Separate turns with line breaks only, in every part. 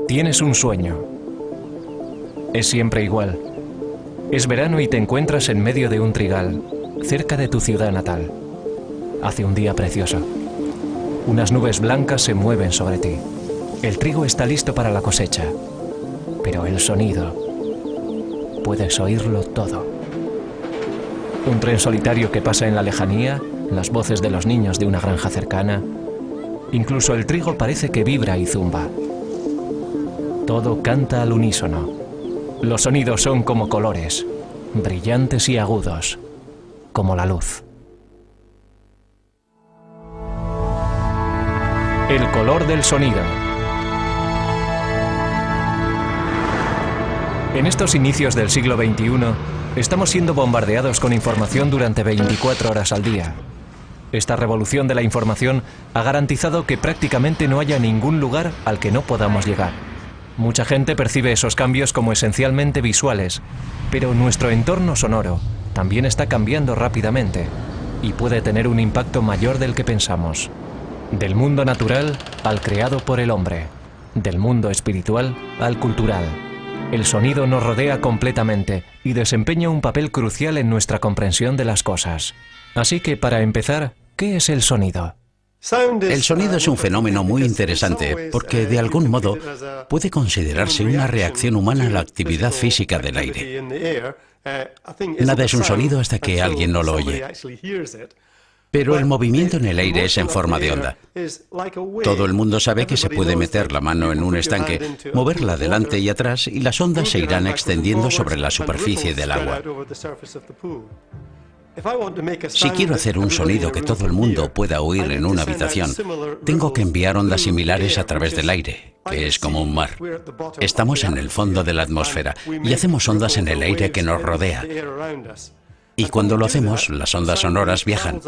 Tienes un sueño. Es siempre igual. Es verano y te encuentras en medio de un trigal, cerca de tu ciudad natal. Hace un día precioso. Unas nubes blancas se mueven sobre ti. El trigo está listo para la cosecha. Pero el sonido, puedes oírlo todo. Un tren solitario que pasa en la lejanía, las voces de los niños de una granja cercana. Incluso el trigo parece que vibra y zumba. Todo canta al unísono. Los sonidos son como colores, brillantes y agudos, como la luz. El color del sonido. En estos inicios del siglo XXI, estamos siendo bombardeados con información durante 24 horas al día. Esta revolución de la información ha garantizado que prácticamente no haya ningún lugar al que no podamos llegar. Mucha gente percibe esos cambios como esencialmente visuales, pero nuestro entorno sonoro también está cambiando rápidamente y puede tener un impacto mayor del que pensamos. Del mundo natural al creado por el hombre, del mundo espiritual al cultural. El sonido nos rodea completamente y desempeña un papel crucial en nuestra comprensión de las cosas. Así que, para empezar, ¿qué es el sonido?
El sonido es un fenómeno muy interesante porque, de algún modo, puede considerarse una reacción humana a la actividad física del aire. Nada es un sonido hasta que alguien no lo oye. Pero el movimiento en el aire es en forma de onda. Todo el mundo sabe que se puede meter la mano en un estanque, moverla adelante y atrás y las ondas se irán extendiendo sobre la superficie del agua. Si quiero hacer un sonido que todo el mundo pueda oír en una habitación, tengo que enviar ondas similares a través del aire, que es como un mar. Estamos en el fondo de la atmósfera y hacemos ondas en el aire que nos rodea. Y cuando lo hacemos, las ondas sonoras viajan,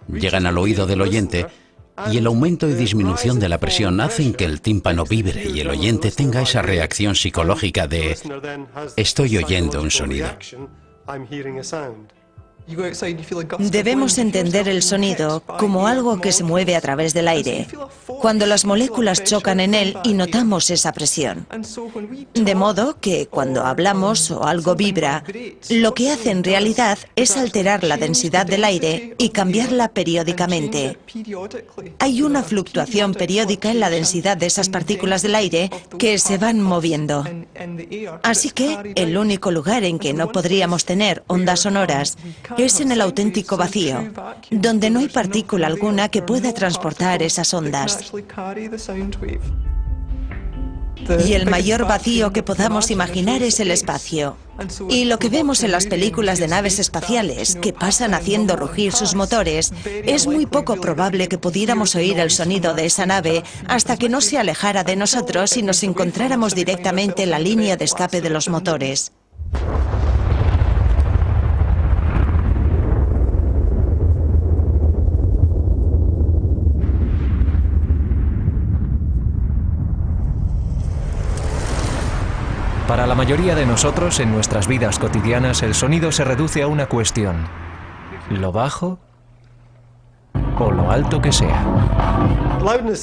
llegan al oído del oyente y el aumento y disminución de la presión hacen que el tímpano vibre y el oyente tenga esa reacción psicológica de «estoy oyendo un sonido».
Debemos entender el sonido como algo que se mueve a través del aire, cuando las moléculas chocan en él y notamos esa presión. De modo que cuando hablamos o algo vibra, lo que hace en realidad es alterar la densidad del aire y cambiarla periódicamente. Hay una fluctuación periódica en la densidad de esas partículas del aire que se van moviendo. Así que el único lugar en que no podríamos tener ondas sonoras es en el auténtico vacío, donde no hay partícula alguna que pueda transportar esas ondas. Y el mayor vacío que podamos imaginar es el espacio. Y lo que vemos en las películas de naves espaciales, que pasan haciendo rugir sus motores, es muy poco probable que pudiéramos oír el sonido de esa nave hasta que no se alejara de nosotros y nos encontráramos directamente en la línea de escape de los motores.
Para la mayoría de nosotros, en nuestras vidas cotidianas, el sonido se reduce a una cuestión: lo bajo o lo alto que sea.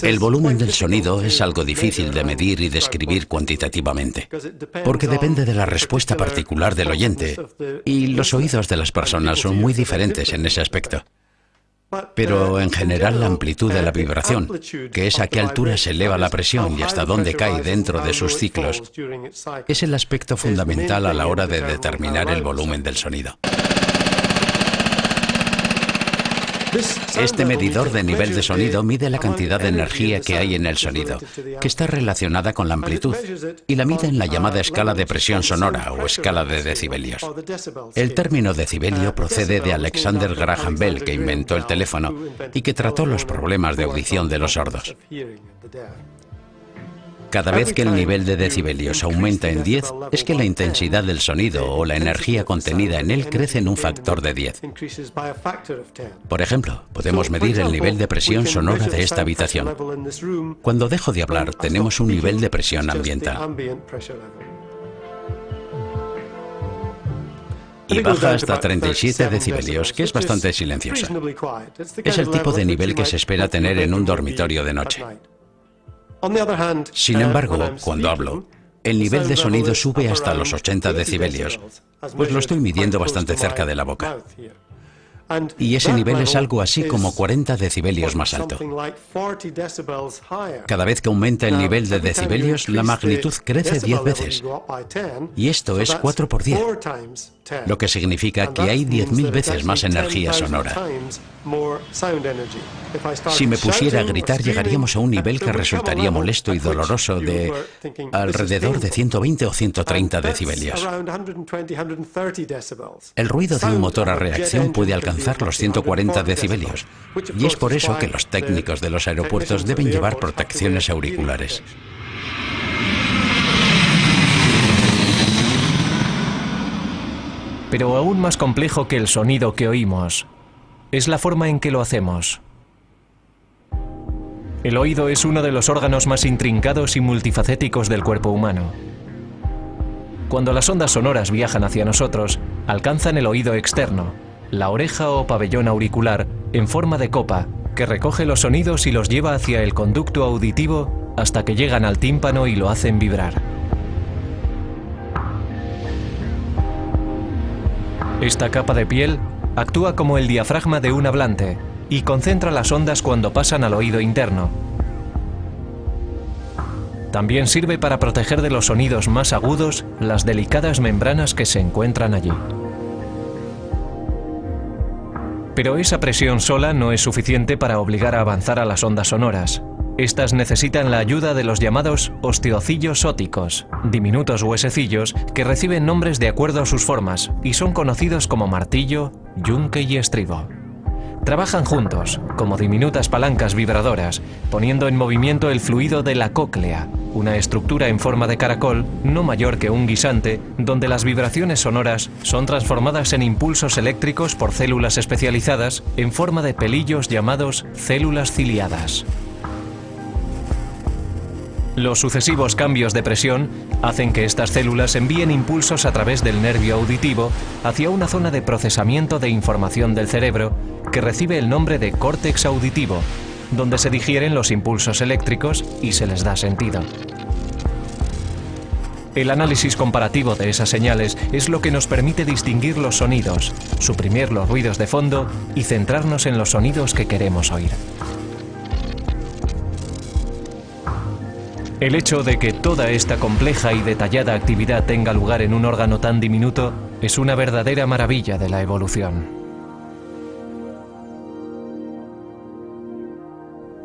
El volumen del sonido es algo difícil de medir y describir cuantitativamente, porque depende de la respuesta particular del oyente, y los oídos de las personas son muy diferentes en ese aspecto. Pero en general la amplitud de la vibración, que es a qué altura se eleva la presión y hasta dónde cae dentro de sus ciclos, es el aspecto fundamental a la hora de determinar el volumen del sonido. Este medidor de nivel de sonido mide la cantidad de energía que hay en el sonido, que está relacionada con la amplitud, y la mide en la llamada escala de presión sonora o escala de decibelios. El término decibelio procede de Alexander Graham Bell, que inventó el teléfono y que trató los problemas de audición de los sordos. Cada vez que el nivel de decibelios aumenta en 10, es que la intensidad del sonido o la energía contenida en él crece en un factor de 10. Por ejemplo, podemos medir el nivel de presión sonora de esta habitación. Cuando dejo de hablar, tenemos un nivel de presión ambiental. y baja hasta 37 decibelios, que es bastante silenciosa. Es el tipo de nivel que se espera tener en un dormitorio de noche. Sin embargo, cuando hablo, el nivel de sonido sube hasta los 80 decibelios, pues lo estoy midiendo bastante cerca de la boca. Y ese nivel es algo así como 40 decibelios más alto. Cada vez que aumenta el nivel de decibelios, la magnitud crece 10 veces. Y esto es 4 por 10, lo que significa que hay 10.000 veces más energía sonora. Si me pusiera a gritar, llegaríamos a un nivel que resultaría molesto y doloroso de alrededor de 120 o 130 decibelios. El ruido de un motor a reacción puede alcanzar los 140 decibelios, y es por eso que los técnicos de los aeropuertos deben llevar protecciones auriculares.
Pero aún más complejo que el sonido que oímos es la forma en que lo hacemos. El oído es uno de los órganos más intrincados y multifacéticos del cuerpo humano. Cuando las ondas sonoras viajan hacia nosotros, alcanzan el oído externo, la oreja o pabellón auricular en forma de copa, que recoge los sonidos y los lleva hacia el conducto auditivo hasta que llegan al tímpano y lo hacen vibrar. Esta capa de piel actúa como el diafragma de un hablante y concentra las ondas cuando pasan al oído interno. También sirve para proteger de los sonidos más agudos las delicadas membranas que se encuentran allí. Pero esa presión sola no es suficiente para obligar a avanzar a las ondas sonoras. Estas necesitan la ayuda de los llamados osteocillos óticos, diminutos huesecillos que reciben nombres de acuerdo a sus formas y son conocidos como martillo, yunque y estribo. Trabajan juntos, como diminutas palancas vibradoras, poniendo en movimiento el fluido de la cóclea, una estructura en forma de caracol, no mayor que un guisante, donde las vibraciones sonoras son transformadas en impulsos eléctricos por células especializadas en forma de pelillos llamados células ciliadas. Los sucesivos cambios de presión hacen que estas células envíen impulsos a través del nervio auditivo hacia una zona de procesamiento de información del cerebro que recibe el nombre de córtex auditivo, donde se digieren los impulsos eléctricos y se les da sentido. El análisis comparativo de esas señales es lo que nos permite distinguir los sonidos, suprimir los ruidos de fondo y centrarnos en los sonidos que queremos oír. El hecho de que toda esta compleja y detallada actividad tenga lugar en un órgano tan diminuto es una verdadera maravilla de la evolución.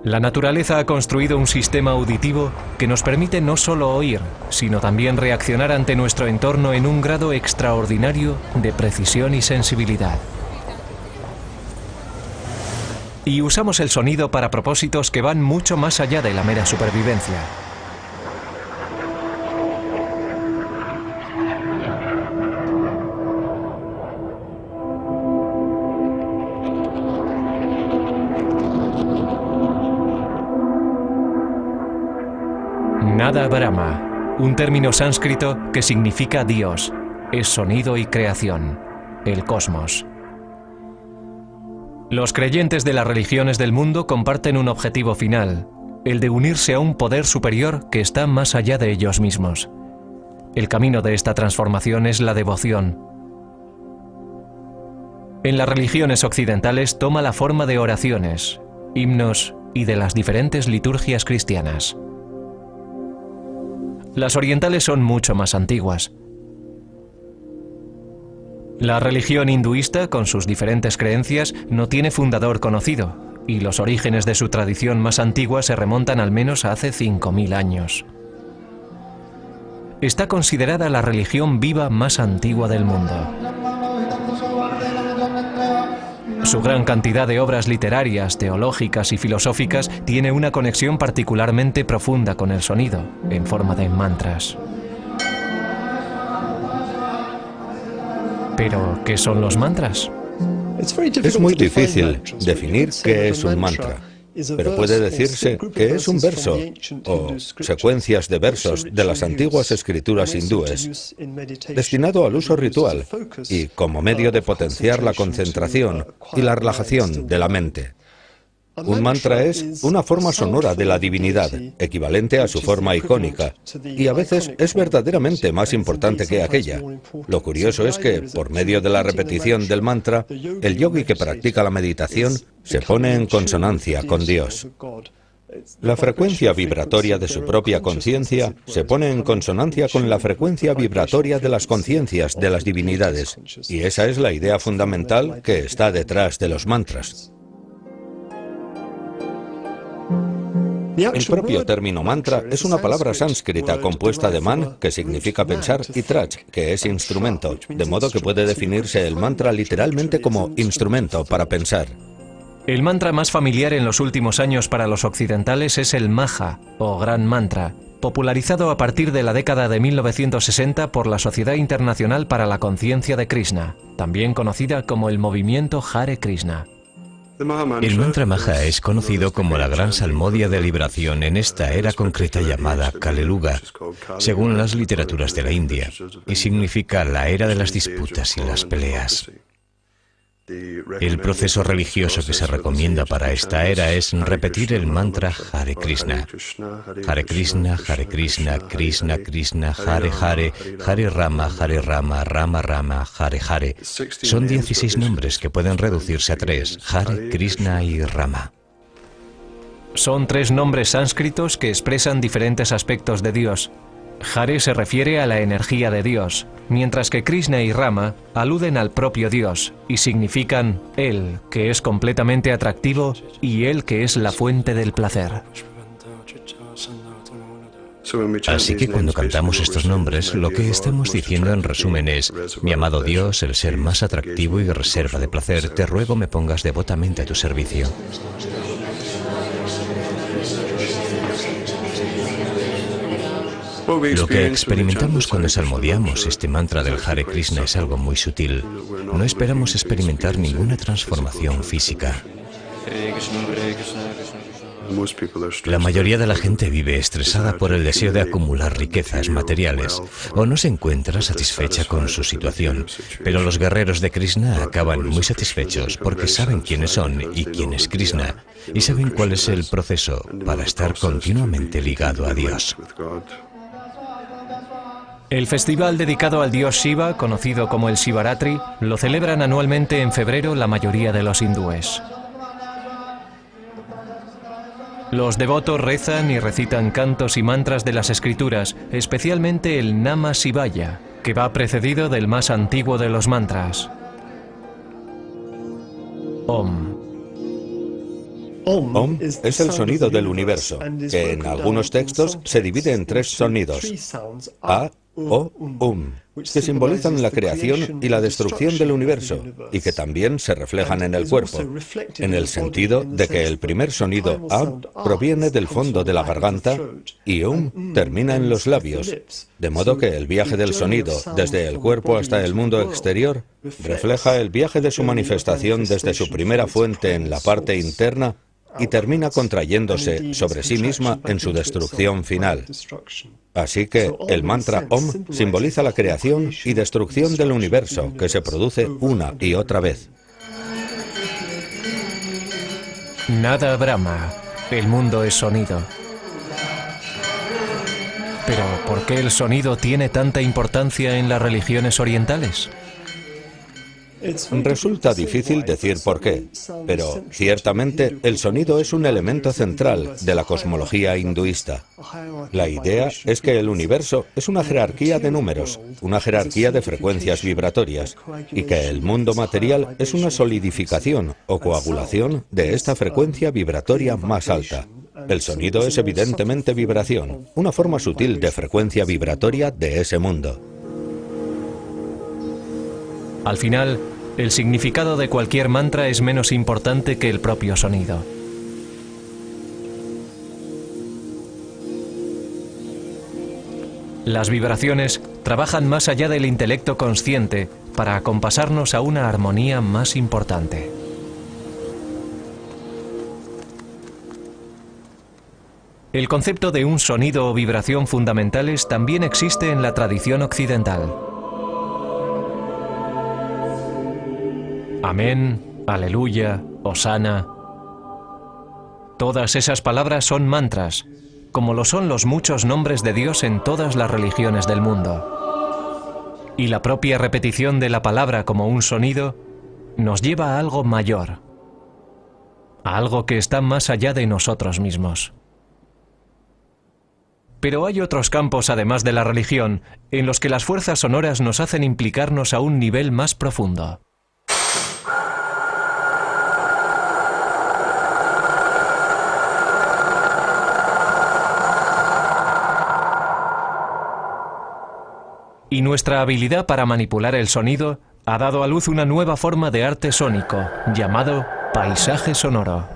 La naturaleza ha construido un sistema auditivo que nos permite no solo oír, sino también reaccionar ante nuestro entorno en un grado extraordinario de precisión y sensibilidad. Y usamos el sonido para propósitos que van mucho más allá de la mera supervivencia. Nada Brahma, un término sánscrito que significa Dios, es sonido y creación, el cosmos. Los creyentes de las religiones del mundo comparten un objetivo final, el de unirse a un poder superior que está más allá de ellos mismos. El camino de esta transformación es la devoción. En las religiones occidentales toma la forma de oraciones, himnos y de las diferentes liturgias cristianas. Las orientales son mucho más antiguas. La religión hinduista, con sus diferentes creencias, no tiene fundador conocido, y los orígenes de su tradición más antigua se remontan al menos a hace 5000 años. Está considerada la religión viva más antigua del mundo. Su gran cantidad de obras literarias, teológicas y filosóficas tiene una conexión particularmente profunda con el sonido, en forma de mantras. Pero, ¿qué son los mantras?
Es muy difícil definir qué es un mantra. pero puede decirse que es un verso o secuencias de versos de las antiguas escrituras hindúes, destinado al uso ritual y como medio de potenciar la concentración y la relajación de la mente. Un mantra es una forma sonora de la divinidad, equivalente a su forma icónica, y a veces es verdaderamente más importante que aquella. Lo curioso es que, por medio de la repetición del mantra, el yogi que practica la meditación se pone en consonancia con Dios. La frecuencia vibratoria de su propia conciencia se pone en consonancia con la frecuencia vibratoria de las conciencias de las divinidades, y esa es la idea fundamental que está detrás de los mantras. El propio término mantra es una palabra sánscrita compuesta de man, que significa pensar, y trach, que es instrumento, de modo que puede definirse el mantra literalmente como instrumento para pensar.
El mantra más familiar en los últimos años para los occidentales es el Maha, o Gran Mantra, popularizado a partir de la década de 1960 por la Sociedad Internacional para la Conciencia de Krishna, también conocida como el movimiento Hare Krishna.
El mantra Maha es conocido como la gran salmodia de liberación en esta era concreta llamada Kali-yuga, según las literaturas de la India, y significa la era de las disputas y las peleas. El proceso religioso que se recomienda para esta era es repetir el mantra Hare Krishna. Hare Krishna, Hare Krishna, Krishna Krishna, Hare Hare, Hare Rama, Rama Rama, Hare Hare. Son 16 nombres que pueden reducirse a 3, Hare, Krishna y Rama.
Son 3 nombres sánscritos que expresan diferentes aspectos de Dios. Hare se refiere a la energía de Dios, mientras que Krishna y Rama aluden al propio Dios y significan Él, que es completamente atractivo, y Él, que es la fuente del placer.
Así que cuando cantamos estos nombres, lo que estamos diciendo en resumen es: mi amado Dios, el ser más atractivo y reserva de placer, te ruego me pongas devotamente a tu servicio. Lo que experimentamos cuando salmodiamos este mantra del Hare Krishna es algo muy sutil. No esperamos experimentar ninguna transformación física. La mayoría de la gente vive estresada por el deseo de acumular riquezas materiales o no se encuentra satisfecha con su situación. Pero los guerreros de Krishna acaban muy satisfechos porque saben quiénes son y quién es Krishna y saben cuál es el proceso para estar continuamente ligado a Dios.
El festival dedicado al dios Shiva, conocido como el Shivaratri, lo celebran anualmente en febrero la mayoría de los hindúes. Los devotos rezan y recitan cantos y mantras de las escrituras, especialmente el Nama Shivaya, que va precedido del más antiguo de los mantras, Om.
Om es el sonido del universo, que en algunos textos se divide en 3 sonidos, A, O, que simbolizan la creación y la destrucción del universo, y que también se reflejan en el cuerpo, en el sentido de que el primer sonido A proviene del fondo de la garganta y termina en los labios, de modo que el viaje del sonido desde el cuerpo hasta el mundo exterior refleja el viaje de su manifestación desde su primera fuente en la parte interna y termina contrayéndose sobre sí misma en su destrucción final. Así que el mantra Om simboliza la creación y destrucción del universo que se produce una y otra vez.
Nada Brahma, el mundo es sonido. Pero, ¿por qué el sonido tiene tanta importancia en las religiones orientales?
Resulta difícil decir por qué, pero ciertamente el sonido es un elemento central de la cosmología hinduista. La idea es que el universo es una jerarquía de números, una jerarquía de frecuencias vibratorias, y que el mundo material es una solidificación o coagulación de esta frecuencia vibratoria más alta. El sonido es evidentemente vibración, una forma sutil de frecuencia vibratoria de ese mundo.
Al final, el significado de cualquier mantra es menos importante que el propio sonido. Las vibraciones trabajan más allá del intelecto consciente para acompasarnos a una armonía más importante. El concepto de un sonido o vibración fundamentales también existe en la tradición occidental. Amén, aleluya, hosana. Todas esas palabras son mantras, como lo son los muchos nombres de Dios en todas las religiones del mundo. Y la propia repetición de la palabra como un sonido nos lleva a algo mayor, a algo que está más allá de nosotros mismos. Pero hay otros campos, además de la religión, en los que las fuerzas sonoras nos hacen implicarnos a un nivel más profundo. Y nuestra habilidad para manipular el sonido ha dado a luz una nueva forma de arte sónico, llamado paisaje sonoro.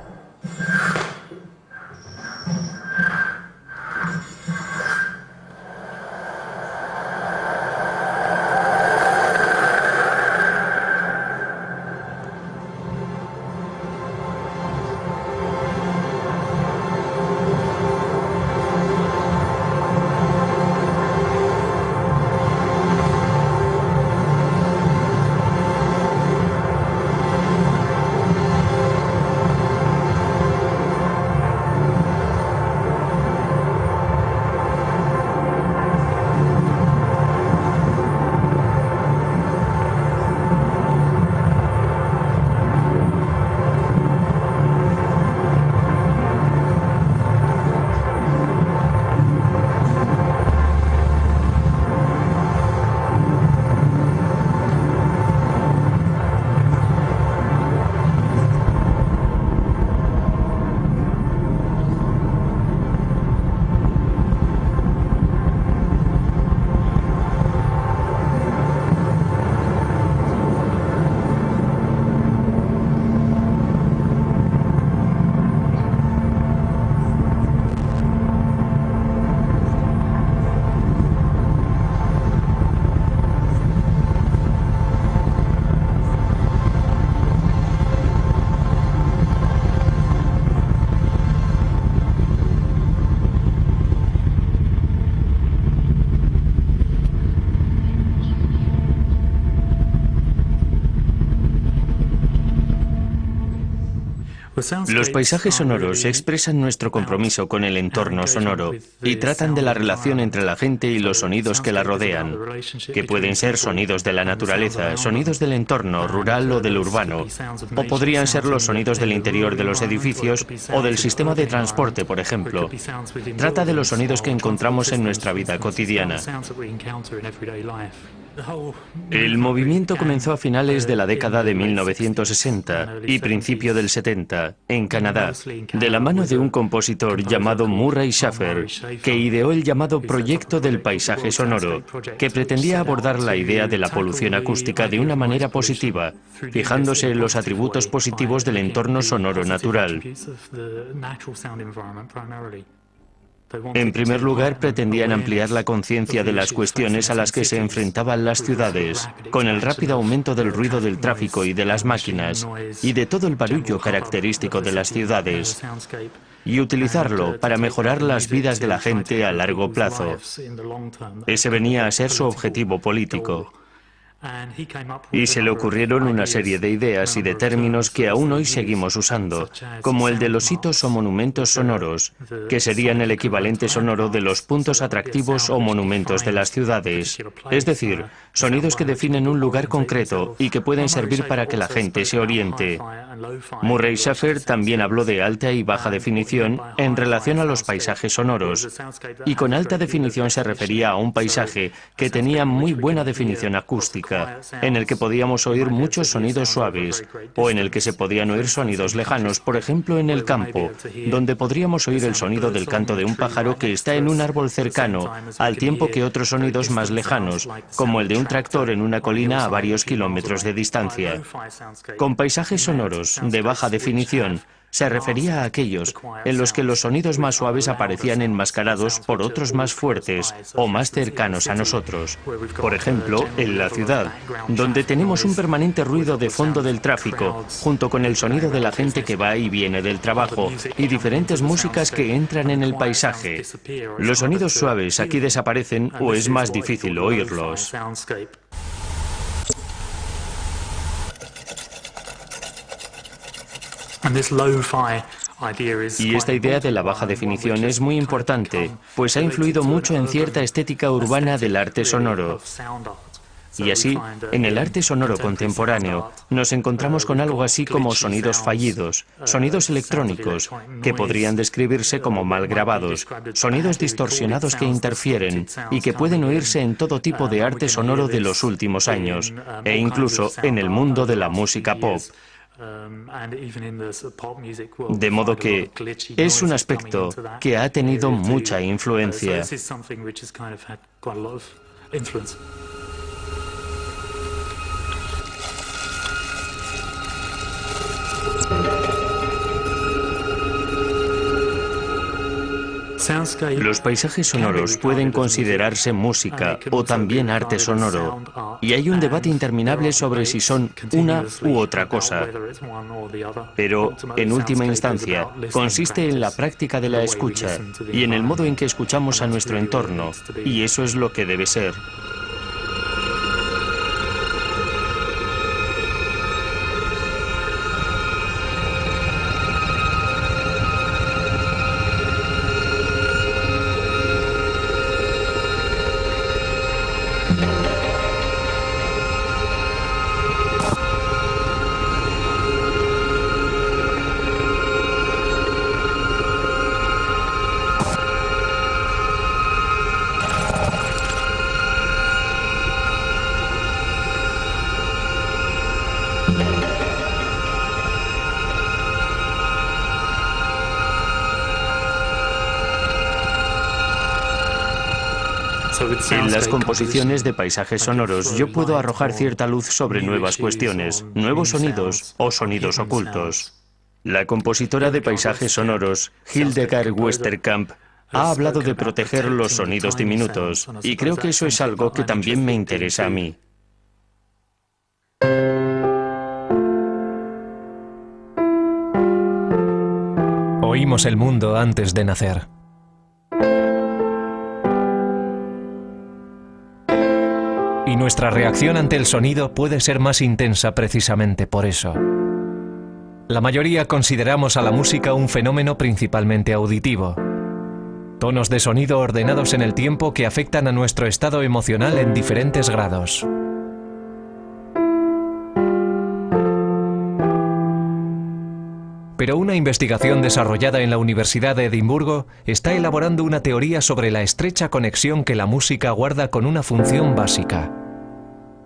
Los paisajes sonoros expresan nuestro compromiso con el entorno sonoro y tratan de la relación entre la gente y los sonidos que la rodean, que pueden ser sonidos de la naturaleza, sonidos del entorno rural o del urbano, o podrían ser los sonidos del interior de los edificios o del sistema de transporte, por ejemplo. Trata de los sonidos que encontramos en nuestra vida cotidiana. El movimiento comenzó a finales de la década de 1960 y principio del 70 en Canadá, de la mano de un compositor llamado Murray Schafer, que ideó el llamado Proyecto del Paisaje Sonoro, que pretendía abordar la idea de la polución acústica de una manera positiva, fijándose en los atributos positivos del entorno sonoro natural. En primer lugar, pretendían ampliar la conciencia de las cuestiones a las que se enfrentaban las ciudades, con el rápido aumento del ruido del tráfico y de las máquinas, y de todo el barullo característico de las ciudades, y utilizarlo para mejorar las vidas de la gente a largo plazo. Ese venía a ser su objetivo político. Y se le ocurrieron una serie de ideas y de términos que aún hoy seguimos usando, como el de los hitos o monumentos sonoros, que serían el equivalente sonoro de los puntos atractivos o monumentos de las ciudades, es decir, sonidos que definen un lugar concreto y que pueden servir para que la gente se oriente. Murray Schafer también habló de alta y baja definición en relación a los paisajes sonoros, y con alta definición se refería a un paisaje que tenía muy buena definición acústica, en el que podíamos oír muchos sonidos suaves, o en el que se podían oír sonidos lejanos, por ejemplo en el campo, donde podríamos oír el sonido del canto de un pájaro que está en un árbol cercano, al tiempo que otros sonidos más lejanos, como el de un tractor en una colina a varios kilómetros de distancia. Con paisajes sonoros de baja definición, se refería a aquellos en los que los sonidos más suaves aparecían enmascarados por otros más fuertes o más cercanos a nosotros. Por ejemplo, en la ciudad, donde tenemos un permanente ruido de fondo del tráfico, junto con el sonido de la gente que va y viene del trabajo y diferentes músicas que entran en el paisaje. Los sonidos suaves aquí desaparecen o es más difícil oírlos. Y esta idea de la baja definición es muy importante, pues ha influido mucho en cierta estética urbana del arte sonoro. Y así, en el arte sonoro contemporáneo, nos encontramos con algo así como sonidos fallidos, sonidos electrónicos, que podrían describirse como mal grabados, sonidos distorsionados que interfieren y que pueden oírse en todo tipo de arte sonoro de los últimos años, e incluso en el mundo de la música pop. De modo que es un aspecto que ha tenido mucha influencia. Los paisajes sonoros pueden considerarse música o también arte sonoro, y hay un debate interminable sobre si son una u otra cosa. Pero, en última instancia, consiste en la práctica de la escucha y en el modo en que escuchamos a nuestro entorno, y eso es lo que debe ser. En las composiciones de paisajes sonoros yo puedo arrojar cierta luz sobre nuevas cuestiones, nuevos sonidos o sonidos ocultos. La compositora de paisajes sonoros, Hildegard Westerkamp, ha hablado de proteger los sonidos diminutos, y creo que eso es algo que también me interesa a mí.
Oímos el mundo antes de nacer. Y nuestra reacción ante el sonido puede ser más intensa precisamente por eso. La mayoría consideramos a la música un fenómeno principalmente auditivo. Tonos de sonido ordenados en el tiempo que afectan a nuestro estado emocional en diferentes grados. Pero una investigación desarrollada en la Universidad de Edimburgo está elaborando una teoría sobre la estrecha conexión que la música guarda con una función básica: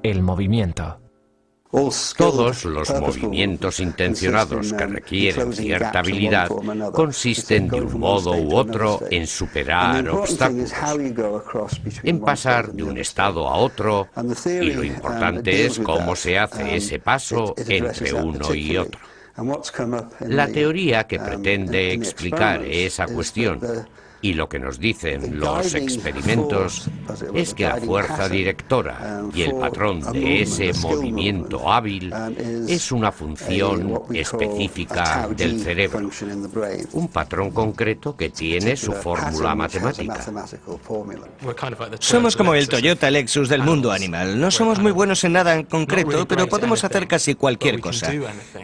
el movimiento.
Todos los movimientos intencionados que requieren cierta habilidad consisten de un modo u otro en superar obstáculos, en pasar de un estado a otro, y lo importante es cómo se hace ese paso entre uno y otro. La teoría que pretende explicar esa cuestión y lo que nos dicen los experimentos es que la fuerza directora y el patrón de ese movimiento hábil es una función específica del cerebro, un patrón concreto que tiene su fórmula matemática.
Somos como el Toyota Lexus del mundo animal. No somos muy buenos en nada en concreto, pero podemos hacer casi cualquier cosa.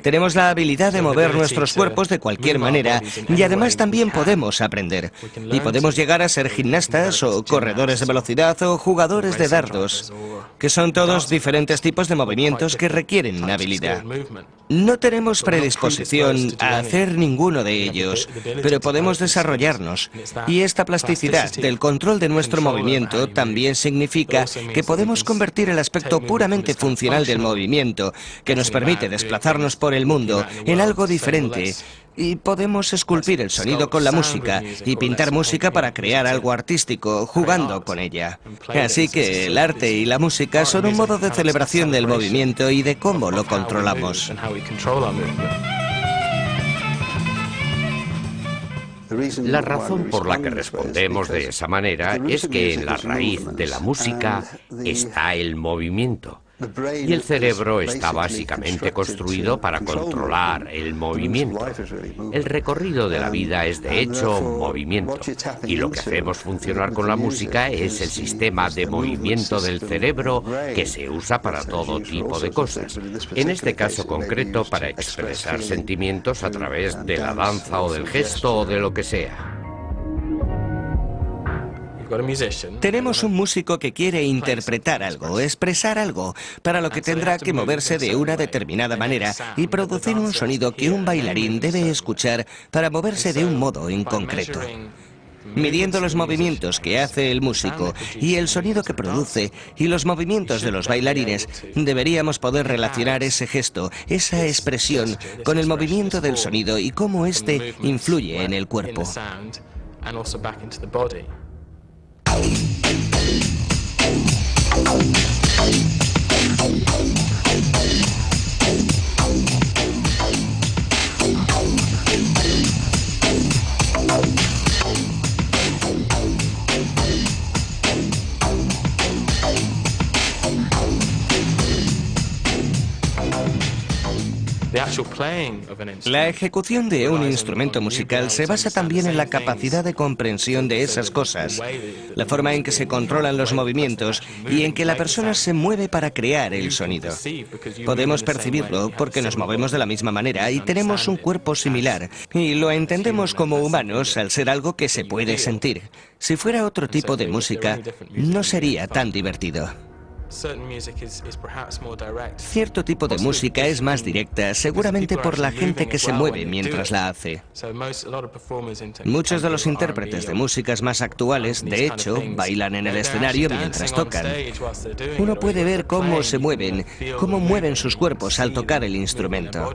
Tenemos la habilidad de mover nuestros cuerpos de cualquier manera y además también podemos aprender. Y podemos llegar a ser gimnastas o corredores de velocidad o jugadores de dardos, que son todos diferentes tipos de movimientos que requieren habilidad. No tenemos predisposición a hacer ninguno de ellos, pero podemos desarrollarnos. Y esta plasticidad del control de nuestro movimiento también significa que podemos convertir el aspecto puramente funcional del movimiento, que nos permite desplazarnos por el mundo, en algo diferente. Y podemos esculpir el sonido con la música y pintar música para crear algo artístico, jugando con ella. Así que el arte y la música son un modo de celebración del movimiento y de cómo lo controlamos.
La razón por la que respondemos de esa manera es que en la raíz de la música está el movimiento. Y el cerebro está básicamente construido para controlar el movimiento. El recorrido de la vida es de hecho movimiento. Y lo que hacemos funcionar con la música es el sistema de movimiento del cerebro que se usa para todo tipo de cosas. En este caso concreto, para expresar sentimientos a través de la danza o del gesto o de lo que sea.
Tenemos un músico que quiere interpretar algo, expresar algo, para lo que tendrá que moverse de una determinada manera y producir un sonido que un bailarín debe escuchar para moverse de un modo en concreto. Midiendo los movimientos que hace el músico y el sonido que produce y los movimientos de los bailarines, deberíamos poder relacionar ese gesto, esa expresión, con el movimiento del sonido y cómo éste influye en el cuerpo. La ejecución de un instrumento musical se basa también en la capacidad de comprensión de esas cosas, la forma en que se controlan los movimientos y en que la persona se mueve para crear el sonido. Podemos percibirlo porque nos movemos de la misma manera y tenemos un cuerpo similar, y lo entendemos como humanos al ser algo que se puede sentir. Si fuera otro tipo de música, no sería tan divertido. Cierto tipo de música es más directa, seguramente por la gente que se mueve mientras la hace. Muchos de los intérpretes de músicas más actuales, de hecho, bailan en el escenario mientras tocan. Uno puede ver cómo se mueven, cómo mueven sus cuerpos al tocar el instrumento.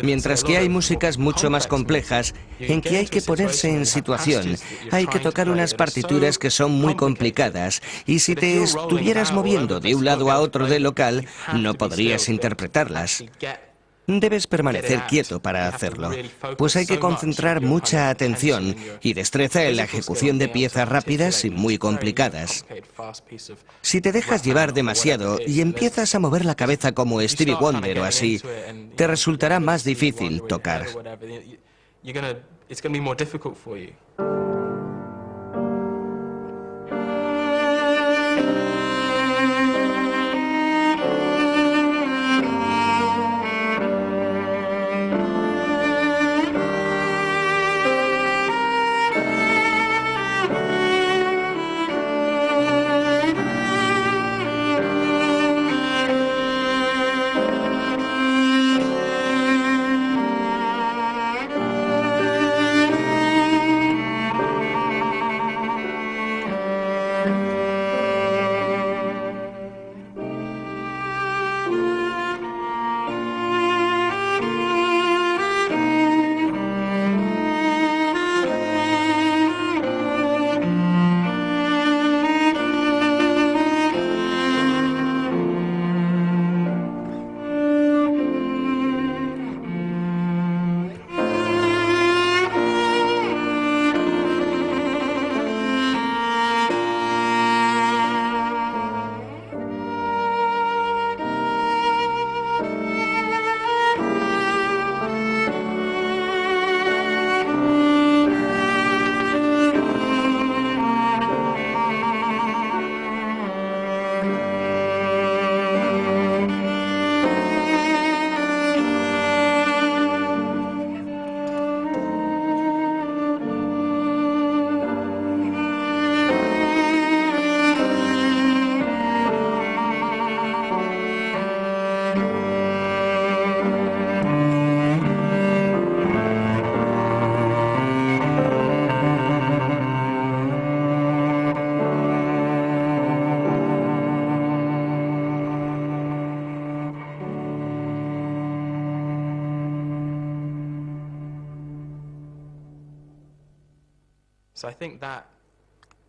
Mientras que hay músicas mucho más complejas en que hay que ponerse en situación, hay que tocar unas partituras que son muy complicadas y si te estuvieras moviendo de un lado a otro del local, no podrías interpretarlas. Debes permanecer quieto para hacerlo, pues hay que concentrar mucha atención y destreza en la ejecución de piezas rápidas y muy complicadas. Si te dejas llevar demasiado y empiezas a mover la cabeza como Stevie Wonder o así, te resultará más difícil tocar.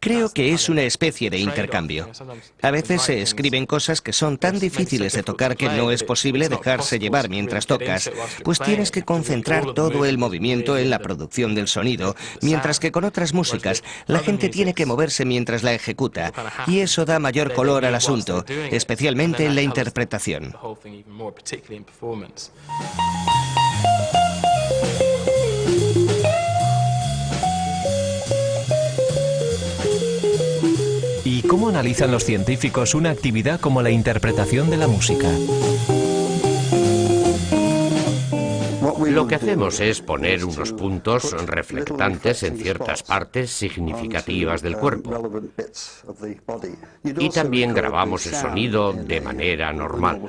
Creo que es una especie de intercambio. A veces se escriben cosas que son tan difíciles de tocar que no es posible dejarse llevar mientras tocas, pues tienes que concentrar todo el movimiento en la producción del sonido, mientras que con otras músicas la gente tiene que moverse mientras la ejecuta, y eso da mayor color al asunto, especialmente en la interpretación.
¿Y cómo analizan los científicos una actividad como la interpretación de la música?
Lo que hacemos es poner unos puntos reflectantes en ciertas partes significativas del cuerpo. Y también grabamos el sonido de manera normal.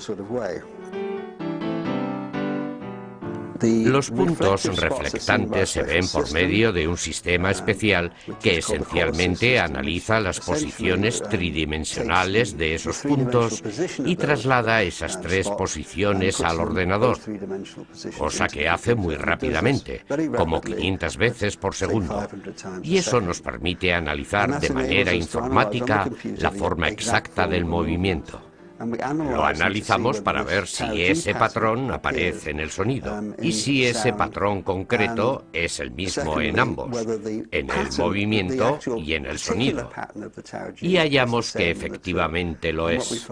Los puntos reflectantes se ven por medio de un sistema especial que esencialmente analiza las posiciones tridimensionales de esos puntos y traslada esas tres posiciones al ordenador, cosa que hace muy rápidamente, como 500 veces por segundo. Y eso nos permite analizar de manera informática la forma exacta del movimiento. Lo analizamos para ver si ese patrón aparece en el sonido y si ese patrón concreto es el mismo en ambos, en el movimiento y en el sonido. Y hallamos que efectivamente lo es.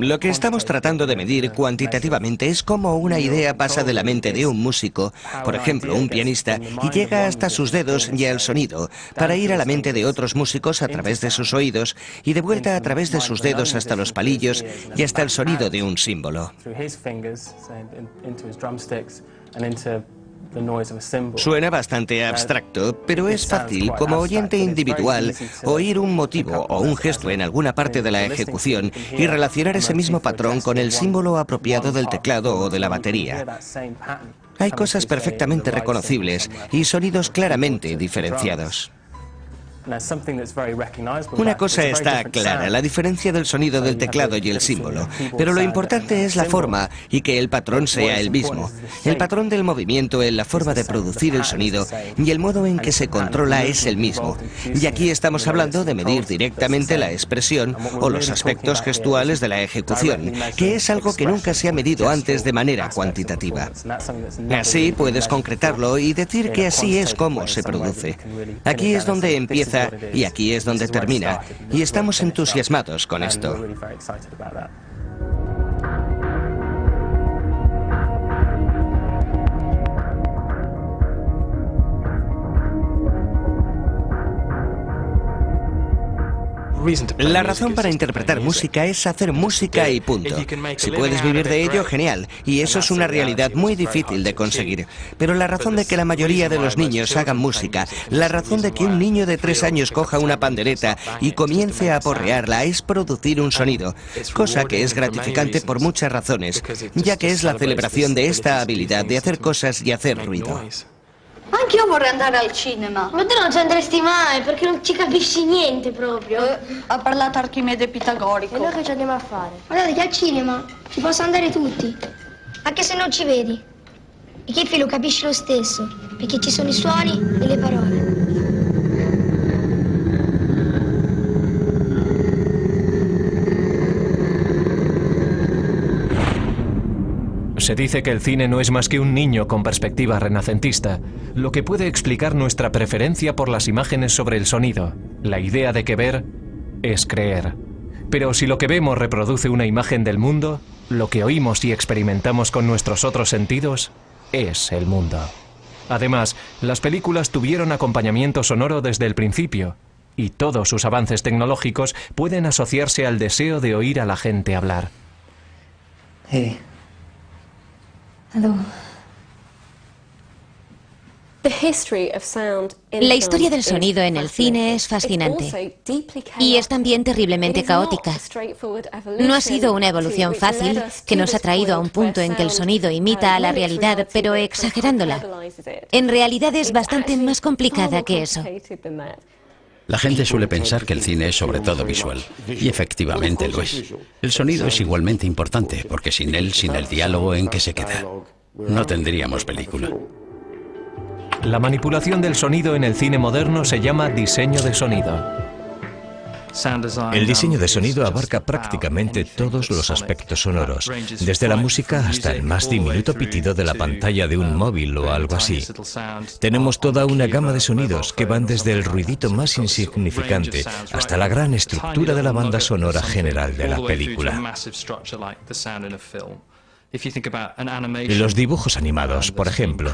Lo que estamos tratando de medir cuantitativamente es cómo una idea pasa de la mente de un músico, por ejemplo, un pianista, y llega hasta sus dedos y al sonido, para ir a la mente de otros músicos a través de sus oídos y de vuelta a través de sus dedos hasta los palillos y hasta el sonido de un símbolo. Suena bastante abstracto, pero es fácil, como oyente individual, oír un motivo o un gesto en alguna parte de la ejecución y relacionar ese mismo patrón con el símbolo apropiado del teclado o de la batería. Hay cosas perfectamente reconocibles y sonidos claramente diferenciados. Una cosa está clara, la diferencia del sonido del teclado y el símbolo, pero lo importante es la forma y que el patrón sea el mismo. El patrón del movimiento en la forma de producir el sonido y el modo en que se controla es el mismo. Y aquí estamos hablando de medir directamente la expresión o los aspectos gestuales de la ejecución, que es algo que nunca se ha medido antes de manera cuantitativa. Así puedes concretarlo y decir que así es como se produce. Aquí es donde empieza y aquí es donde termina, y estamos entusiasmados con esto. La razón para interpretar música es hacer música y punto. Si puedes vivir de ello, genial, y eso es una realidad muy difícil de conseguir. Pero la razón de que la mayoría de los niños hagan música, la razón de que un niño de 3 años coja una pandereta y comience a aporrearla es producir un sonido, cosa que es gratificante por muchas razones, ya que es la celebración de esta habilidad de hacer cosas y hacer ruido.
Anch'io vorrei andare al cinema. Ma tu non ci andresti mai, perché non ci capisci niente proprio. Ha parlato Archimede pitagorico. E noi che ci andiamo a fare? Guardate che al cinema ci possono andare tutti, anche se non ci vedi. E Kiffy lo capisci lo stesso, perché ci sono i suoni e le parole.
Se dice que el cine no es más que un niño con perspectiva renacentista, lo que puede explicar nuestra preferencia por las imágenes sobre el sonido, la idea de que ver es creer. Pero si lo que vemos reproduce una imagen del mundo, lo que oímos y experimentamos con nuestros otros sentidos es el mundo. Además, las películas tuvieron acompañamiento sonoro desde el principio, y todos sus avances tecnológicos pueden asociarse al deseo de oír a la gente hablar.
Hey.
Hello.
La historia del sonido en el cine es fascinante y es también terriblemente caótica. No ha sido una evolución fácil que nos ha traído a un punto en que el sonido imita a la realidad, pero exagerándola. En realidad es bastante más complicada que eso.
La gente suele pensar que el cine es sobre todo visual, y efectivamente lo es. El sonido es igualmente importante, porque sin él, sin el diálogo, ¿en qué se queda? no tendríamos película.
La manipulación del sonido en el cine moderno se llama diseño de sonido.
El diseño de sonido abarca prácticamente todos los aspectos sonoros, desde la música hasta el más diminuto pitido de la pantalla de un móvil o algo así. Tenemos toda una gama de sonidos que van desde el ruidito más insignificante hasta la gran estructura de la banda sonora general de la película. Los dibujos animados, por ejemplo,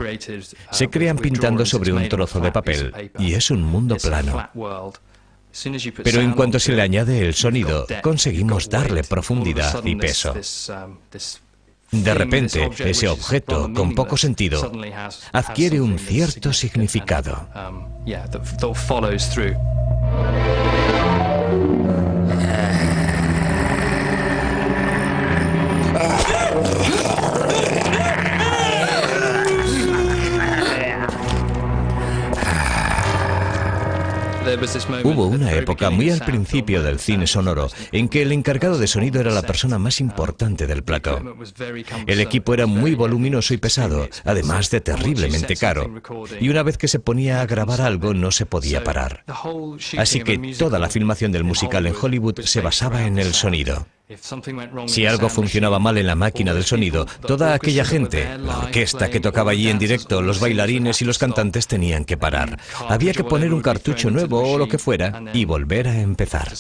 se crean pintando sobre un trozo de papel y es un mundo plano. Pero en cuanto se le añade el sonido, conseguimos darle profundidad y peso. De repente, ese objeto con poco sentido adquiere un cierto significado. Hubo una época muy al principio del cine sonoro en que el encargado de sonido era la persona más importante del plató. El equipo era muy voluminoso y pesado, además de terriblemente caro, y una vez que se ponía a grabar algo no se podía parar. Así que toda la filmación del musical en Hollywood se basaba en el sonido. Si algo funcionaba mal en la máquina del sonido, toda aquella gente, la orquesta que tocaba allí en directo, los bailarines y los cantantes tenían que parar. Había que poner un cartucho nuevo o lo que fuera y volver a empezar.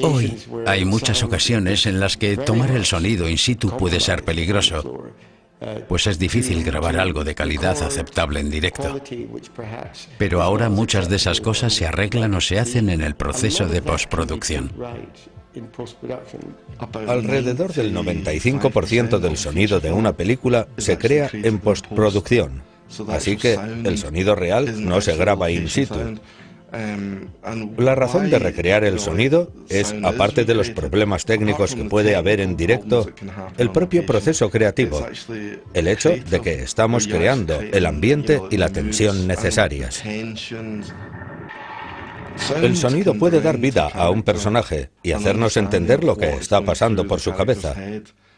Hoy hay muchas ocasiones en las que tomar el sonido in situ puede ser peligroso, pues es difícil grabar algo de calidad aceptable en directo. Pero ahora muchas de esas cosas se arreglan o se hacen en el proceso de postproducción.
Alrededor del 95% del sonido de una película se crea en postproducción, así que el sonido real no se graba in situ. La razón de recrear el sonido es, aparte de los problemas técnicos que puede haber en directo, el propio proceso creativo, el hecho de que estamos creando el ambiente y la tensión necesarias. El sonido puede dar vida a un personaje y hacernos entender lo que está pasando por su cabeza.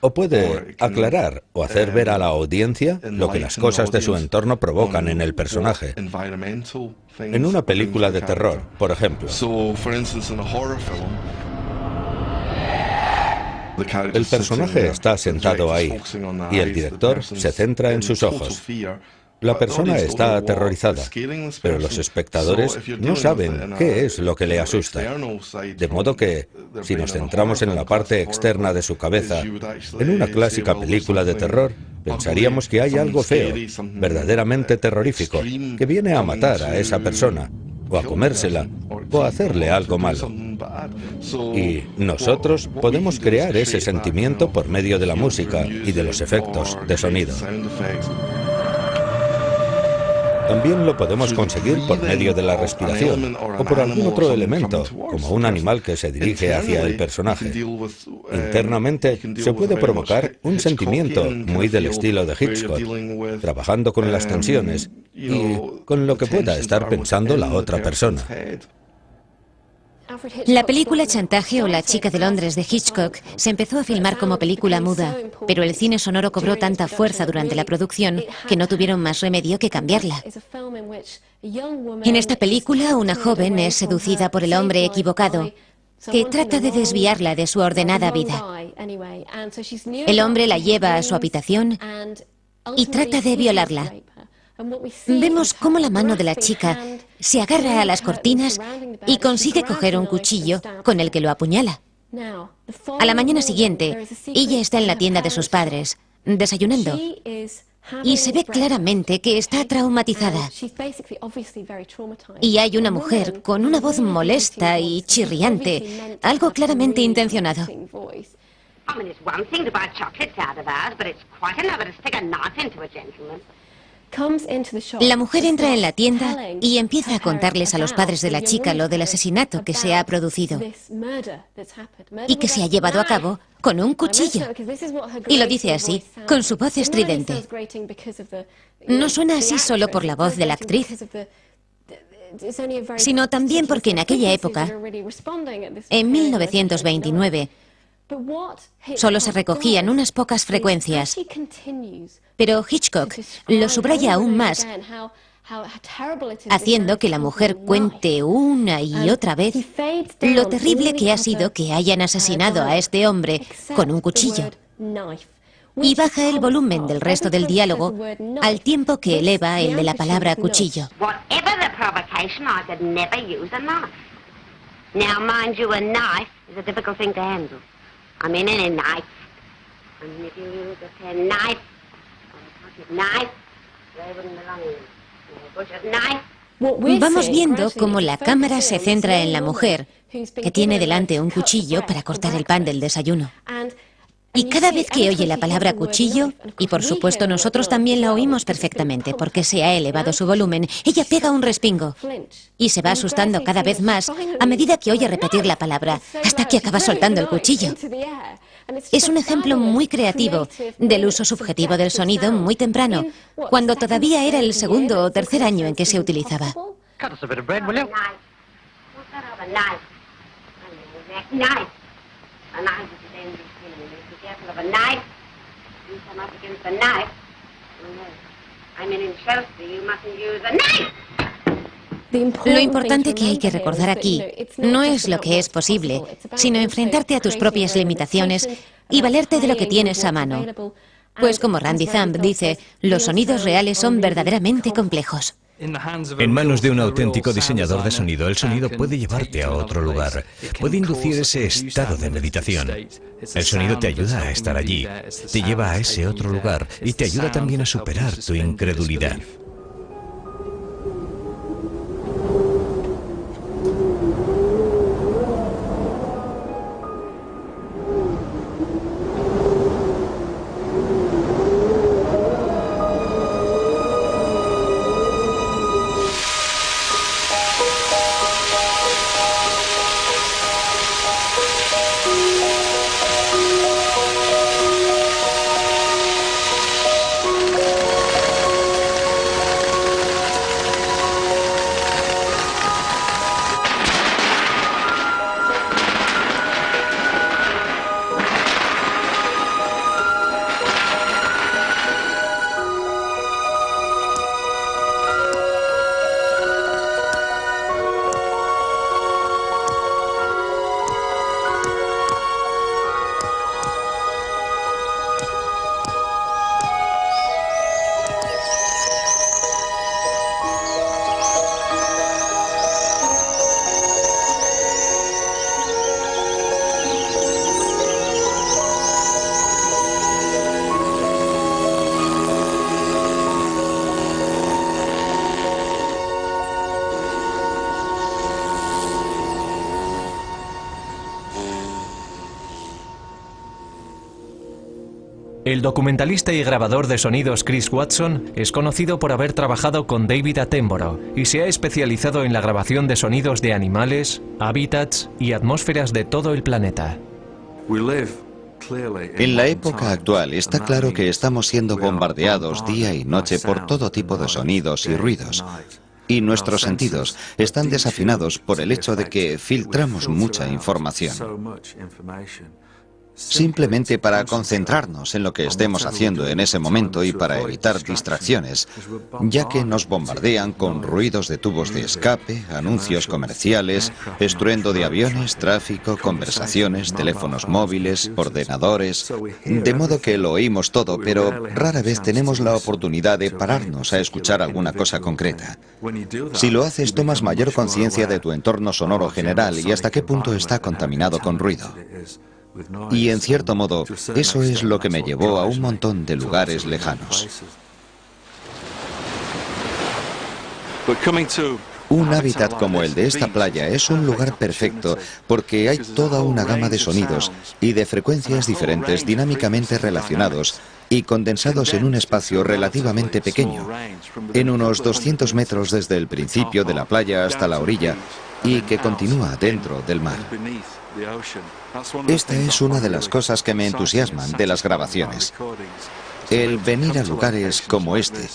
O puede aclarar o hacer ver a la audiencia lo que las cosas de su entorno provocan en el personaje. En una película de terror, por ejemplo, el personaje está sentado ahí y el director se centra en sus ojos. La persona está aterrorizada, pero los espectadores no saben qué es lo que le asusta. De modo que, si nos centramos en la parte externa de su cabeza, en una clásica película de terror, pensaríamos que hay algo feo, verdaderamente terrorífico, que viene a matar a esa persona, o a comérsela, o a hacerle algo malo. Y nosotros podemos crear ese sentimiento por medio de la música y de los efectos de sonido. También lo podemos conseguir por medio de la respiración o por algún otro elemento, como un animal que se dirige hacia el personaje. Internamente se puede provocar un sentimiento muy del estilo de Hitchcock, trabajando con las tensiones y con lo que pueda estar pensando la otra persona.
La película Chantaje o La chica de Londres de Hitchcock se empezó a filmar como película muda, pero el cine sonoro cobró tanta fuerza durante la producción que no tuvieron más remedio que cambiarla. En esta película, una joven es seducida por el hombre equivocado, que trata de desviarla de su ordenada vida. El hombre la lleva a su habitación y trata de violarla. Vemos cómo la mano de la chica se agarra a las cortinas y consigue coger un cuchillo con el que lo apuñala. A la mañana siguiente, ella está en la tienda de sus padres, desayunando, y se ve claramente que está traumatizada. Y hay una mujer con una voz molesta y chirriante, algo claramente intencionado. La mujer entra en la tienda y empieza a contarles a los padres de la chica lo del asesinato que se ha producido y que se ha llevado a cabo con un cuchillo. Y lo dice así, con su voz estridente. No suena así solo por la voz de la actriz, sino también porque en aquella época, en 1929, Solo se recogían unas pocas frecuencias. Pero Hitchcock lo subraya aún más, haciendo que la mujer cuente una y otra vez lo terrible que ha sido que hayan asesinado a este hombre con un cuchillo. Y baja el volumen del resto del diálogo al tiempo que eleva el de la palabra cuchillo. Vamos viendo cómo la cámara se centra en la mujer, que tiene delante un cuchillo para cortar el pan del desayuno. Y cada vez que oye la palabra cuchillo, y por supuesto nosotros también la oímos perfectamente porque se ha elevado su volumen, ella pega un respingo y se va asustando cada vez más a medida que oye repetir la palabra, hasta que acaba soltando el cuchillo. Es un ejemplo muy creativo del uso subjetivo del sonido muy temprano, cuando todavía era el segundo o tercer año en que se utilizaba. Lo importante que hay que recordar aquí no es lo que es posible, sino enfrentarte a tus propias limitaciones y valerte de lo que tienes a mano. Pues como Randy Thumb dice, los sonidos reales son verdaderamente complejos.
En manos de un auténtico diseñador de sonido, el sonido puede llevarte a otro lugar, puede inducir ese estado de meditación. El sonido te ayuda a estar allí, te lleva a ese otro lugar y te ayuda también a superar tu incredulidad.
El documentalista y grabador de sonidos Chris Watson es conocido por haber trabajado con David Attenborough y se ha especializado en la grabación de sonidos de animales, hábitats y atmósferas de todo el planeta.
En la época actual está claro que estamos siendo bombardeados día y noche por todo tipo de sonidos y ruidos. Y nuestros sentidos están desafinados por el hecho de que filtramos mucha información. Simplemente para concentrarnos en lo que estemos haciendo en ese momento y para evitar distracciones, ya que nos bombardean con ruidos de tubos de escape, anuncios comerciales, estruendo de aviones, tráfico, conversaciones, teléfonos móviles, ordenadores, de modo que lo oímos todo, pero rara vez tenemos la oportunidad de pararnos a escuchar alguna cosa concreta. Si lo haces, tomas mayor conciencia de tu entorno sonoro general y hasta qué punto está contaminado con ruido. Y en cierto modo, eso es lo que me llevó a un montón de lugares lejanos. Un hábitat como el de esta playa es un lugar perfecto porque hay toda una gama de sonidos y de frecuencias diferentes dinámicamente relacionados y condensados en un espacio relativamente pequeño, en unos 200 metros desde el principio de la playa hasta la orilla y que continúa dentro del mar. Esta es una de las cosas que me entusiasman de las grabaciones. El venir a lugares como este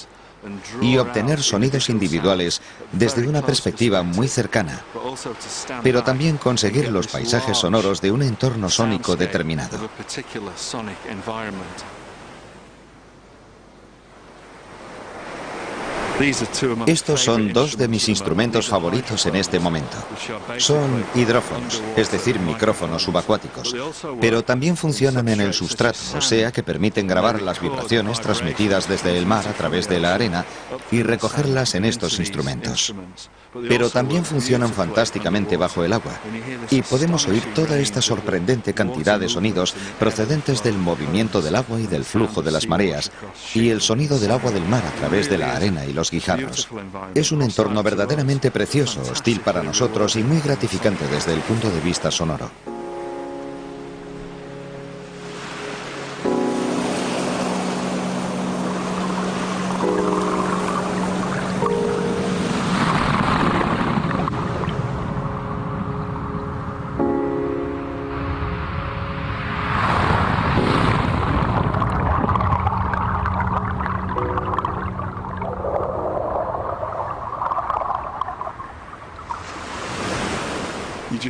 y obtener sonidos individuales desde una perspectiva muy cercana, pero también conseguir los paisajes sonoros de un entorno sónico determinado. Estos son dos de mis instrumentos favoritos en este momento. Son hidrófonos, es decir, micrófonos subacuáticos, pero también funcionan en el sustrato, o sea que permiten grabar las vibraciones transmitidas desde el mar a través de la arena y recogerlas en estos instrumentos. Pero también funcionan fantásticamente bajo el agua, y podemos oír toda esta sorprendente cantidad de sonidos procedentes del movimiento del agua y del flujo de las mareas, y el sonido del agua del mar a través de la arena y los guijarros. Es un entorno verdaderamente precioso, hostil para nosotros y muy gratificante desde el punto de vista sonoro.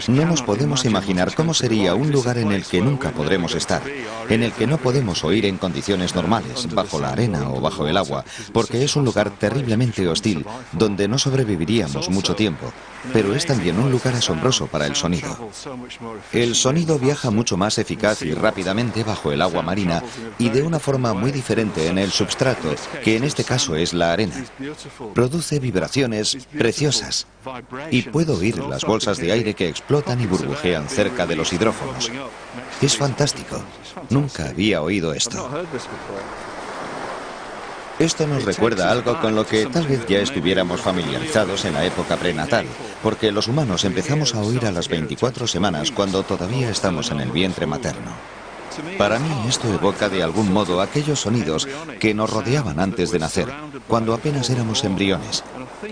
No nos podemos imaginar cómo sería un lugar en el que nunca podremos estar, en el que no podemos oír en condiciones normales, bajo la arena o bajo el agua, porque es un lugar terriblemente hostil, donde no sobreviviríamos mucho tiempo, pero es también un lugar asombroso para el sonido. El sonido viaja mucho más eficaz y rápidamente bajo el agua marina y de una forma muy diferente en el substrato, que en este caso es la arena. Produce vibraciones preciosas y puedo oír las bolsas de aire que explotan y burbujean cerca de los hidrófonos. Es fantástico. Nunca había oído esto. Esto nos recuerda algo con lo que tal vez ya estuviéramos familiarizados en la época prenatal, porque los humanos empezamos a oír a las 24 semanas cuando todavía estamos en el vientre materno. Para mí esto evoca de algún modo aquellos sonidos que nos rodeaban antes de nacer, cuando apenas éramos embriones.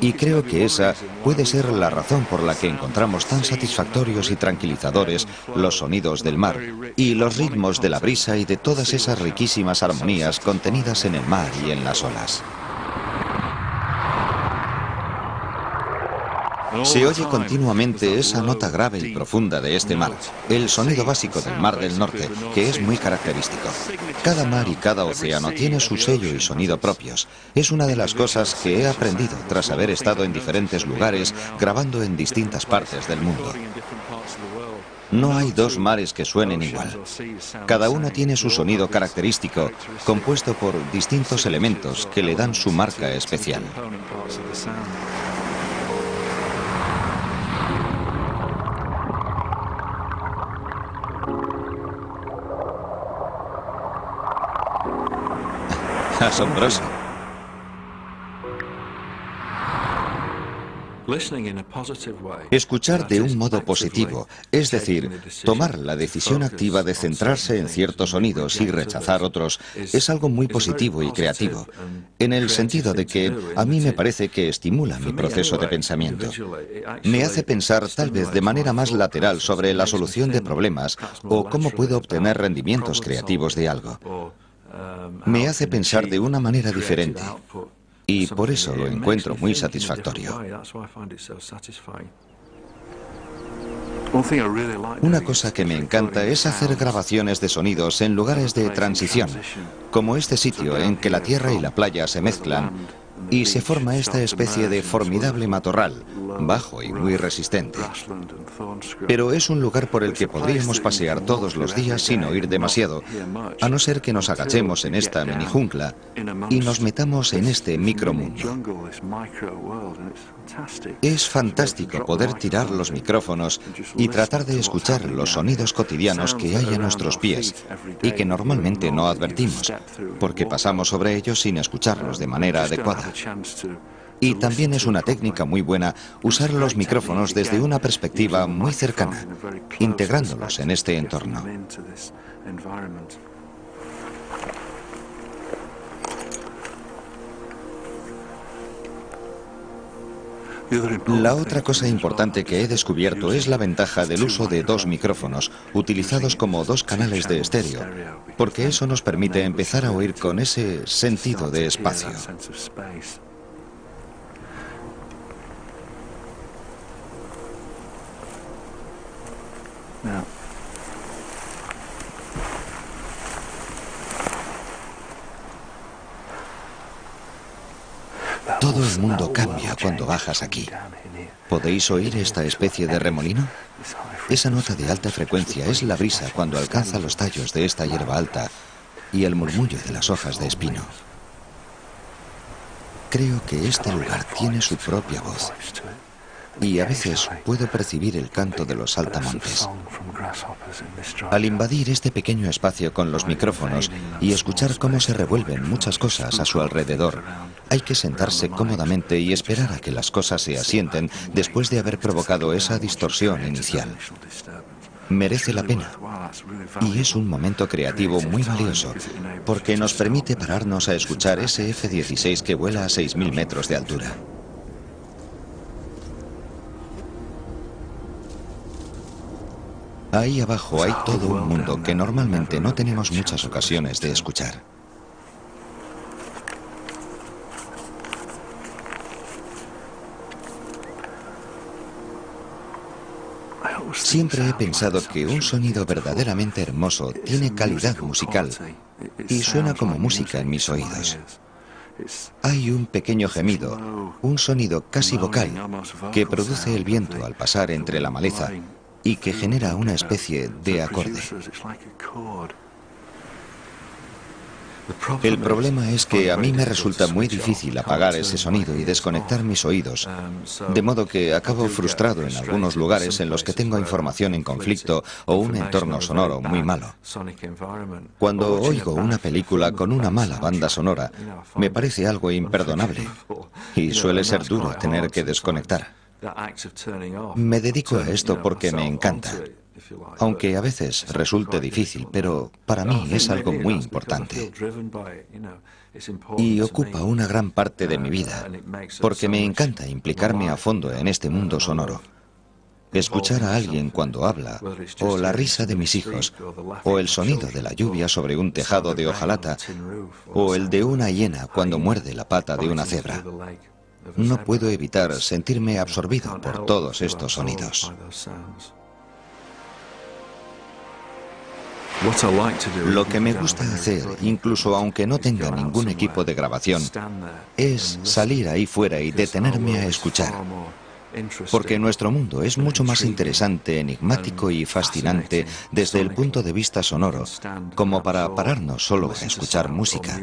Y creo que esa puede ser la razón por la que encontramos tan satisfactorios y tranquilizadores los sonidos del mar y los ritmos de la brisa y de todas esas riquísimas armonías contenidas en el mar y en las olas. Se oye continuamente esa nota grave y profunda de este mar, el sonido básico del Mar del Norte, que es muy característico. Cada mar y cada océano tiene su sello y sonido propios. Es una de las cosas que he aprendido tras haber estado en diferentes lugares grabando en distintas partes del mundo. No hay dos mares que suenen igual. Cada uno tiene su sonido característico, compuesto por distintos elementos que le dan su marca especial. Asombroso. Escuchar de un modo positivo, es decir, tomar la decisión activa de centrarse en ciertos sonidos y rechazar otros, es algo muy positivo y creativo, en el sentido de que a mí me parece que estimula mi proceso de pensamiento. Me hace pensar tal vez de manera más lateral sobre la solución de problemas o cómo puedo obtener rendimientos creativos de algo. Me hace pensar de una manera diferente. Y por eso lo encuentro muy satisfactorio. Una cosa que me encanta es hacer grabaciones de sonidos en lugares de transición, como este sitio en que la tierra y la playa se mezclan y se forma esta especie de formidable matorral, bajo y muy resistente. Pero es un lugar por el que podríamos pasear todos los días sin oír demasiado, a no ser que nos agachemos en esta mini jungla y nos metamos en este micromundo. Es fantástico poder tirar los micrófonos y tratar de escuchar los sonidos cotidianos que hay a nuestros pies y que normalmente no advertimos, porque pasamos sobre ellos sin escucharlos de manera adecuada. Y también es una técnica muy buena usar los micrófonos desde una perspectiva muy cercana, integrándolos en este entorno. La otra cosa importante que he descubierto es la ventaja del uso de dos micrófonos, utilizados como dos canales de estéreo, porque eso nos permite empezar a oír con ese sentido de espacio. Todo el mundo cambia cuando bajas aquí. ¿Podéis oír esta especie de remolino? Esa nota de alta frecuencia es la brisa cuando alcanza los tallos de esta hierba alta y el murmullo de las hojas de espino. Creo que este lugar tiene su propia voz y a veces puedo percibir el canto de los saltamontes. Al invadir este pequeño espacio con los micrófonos y escuchar cómo se revuelven muchas cosas a su alrededor, hay que sentarse cómodamente y esperar a que las cosas se asienten después de haber provocado esa distorsión inicial. Merece la pena. Y es un momento creativo muy valioso, porque nos permite pararnos a escuchar ese F-16 que vuela a 6.000 metros de altura. Ahí abajo hay todo un mundo que normalmente no tenemos muchas ocasiones de escuchar. Siempre he pensado que un sonido verdaderamente hermoso tiene calidad musical y suena como música en mis oídos. Hay un pequeño gemido, un sonido casi vocal, que produce el viento al pasar entre la maleza y que genera una especie de acorde. El problema es que a mí me resulta muy difícil apagar ese sonido y desconectar mis oídos, de modo que acabo frustrado en algunos lugares en los que tengo información en conflicto o un entorno sonoro muy malo. Cuando oigo una película con una mala banda sonora, me parece algo imperdonable y suele ser duro tener que desconectar. Me dedico a esto porque me encanta, aunque a veces resulte difícil, pero para mí es algo muy importante. Y ocupa una gran parte de mi vida, porque me encanta implicarme a fondo en este mundo sonoro. Escuchar a alguien cuando habla, o la risa de mis hijos, o el sonido de la lluvia sobre un tejado de hojalata, o el de una hiena cuando muerde la pata de una cebra. No puedo evitar sentirme absorbido por todos estos sonidos. Lo que me gusta hacer, incluso aunque no tenga ningún equipo de grabación, es salir ahí fuera y detenerme a escuchar. Porque nuestro mundo es mucho más interesante, enigmático y fascinante desde el punto de vista sonoro, como para pararnos solo a escuchar música.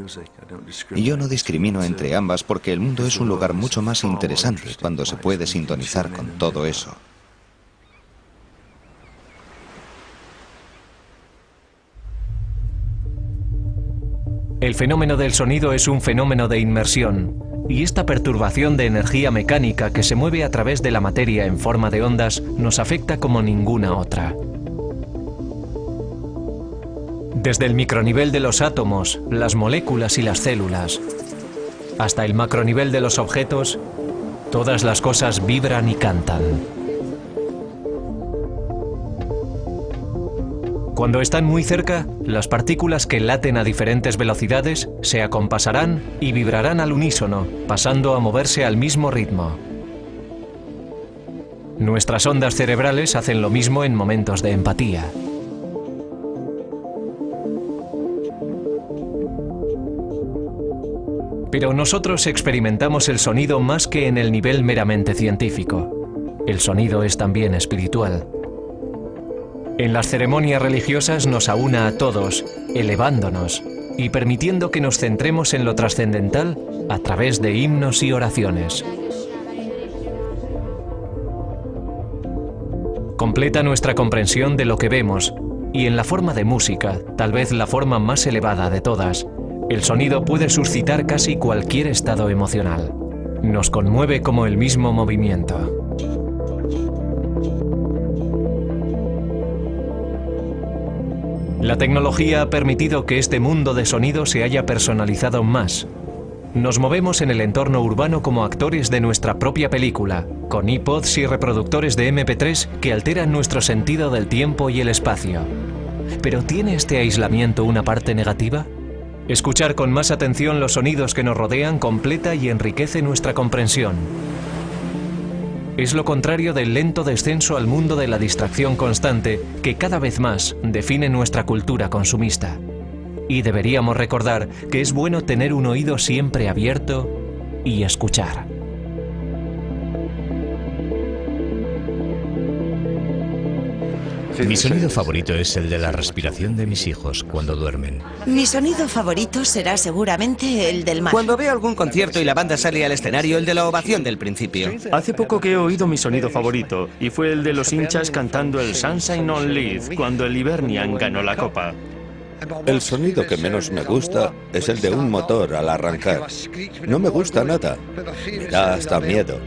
Y yo no discrimino entre ambas porque el mundo es un lugar mucho más interesante cuando se puede sintonizar con todo eso.
El fenómeno del sonido es un fenómeno de inmersión, y esta perturbación de energía mecánica que se mueve a través de la materia en forma de ondas nos afecta como ninguna otra. Desde el micronivel de los átomos, las moléculas y las células, hasta el macronivel de los objetos, todas las cosas vibran y cantan. Cuando están muy cerca, las partículas que laten a diferentes velocidades se acompasarán y vibrarán al unísono, pasando a moverse al mismo ritmo. Nuestras ondas cerebrales hacen lo mismo en momentos de empatía. Pero nosotros experimentamos el sonido más que en el nivel meramente científico. El sonido es también espiritual. En las ceremonias religiosas nos aúna a todos, elevándonos y permitiendo que nos centremos en lo trascendental a través de himnos y oraciones. Completa nuestra comprensión de lo que vemos y en la forma de música, tal vez la forma más elevada de todas, el sonido puede suscitar casi cualquier estado emocional. Nos conmueve como el mismo movimiento. La tecnología ha permitido que este mundo de sonido se haya personalizado más Nos movemos en el entorno urbano como actores de nuestra propia película, con iPods y reproductores de MP3 que alteran nuestro sentido del tiempo y el espacio. ¿Pero tiene este aislamiento una parte negativa? Escuchar con más atención los sonidos que nos rodean completa y enriquece nuestra comprensión. Es lo contrario del lento descenso al mundo de la distracción constante que cada vez más define nuestra cultura consumista. Y deberíamos recordar que es bueno tener un oído siempre abierto y escuchar.
Mi sonido favorito es el de la respiración de mis hijos cuando duermen.
Mi sonido favorito será seguramente el del mar.
Cuando veo algún concierto y la banda sale al escenario, el de la ovación del principio.
Hace poco que he oído mi sonido favorito, y fue el de los hinchas cantando el Sunshine on Leith cuando el Hibernian ganó la Copa.
El sonido que menos me gusta es el de un motor al arrancar. No me gusta nada. Me da hasta miedo.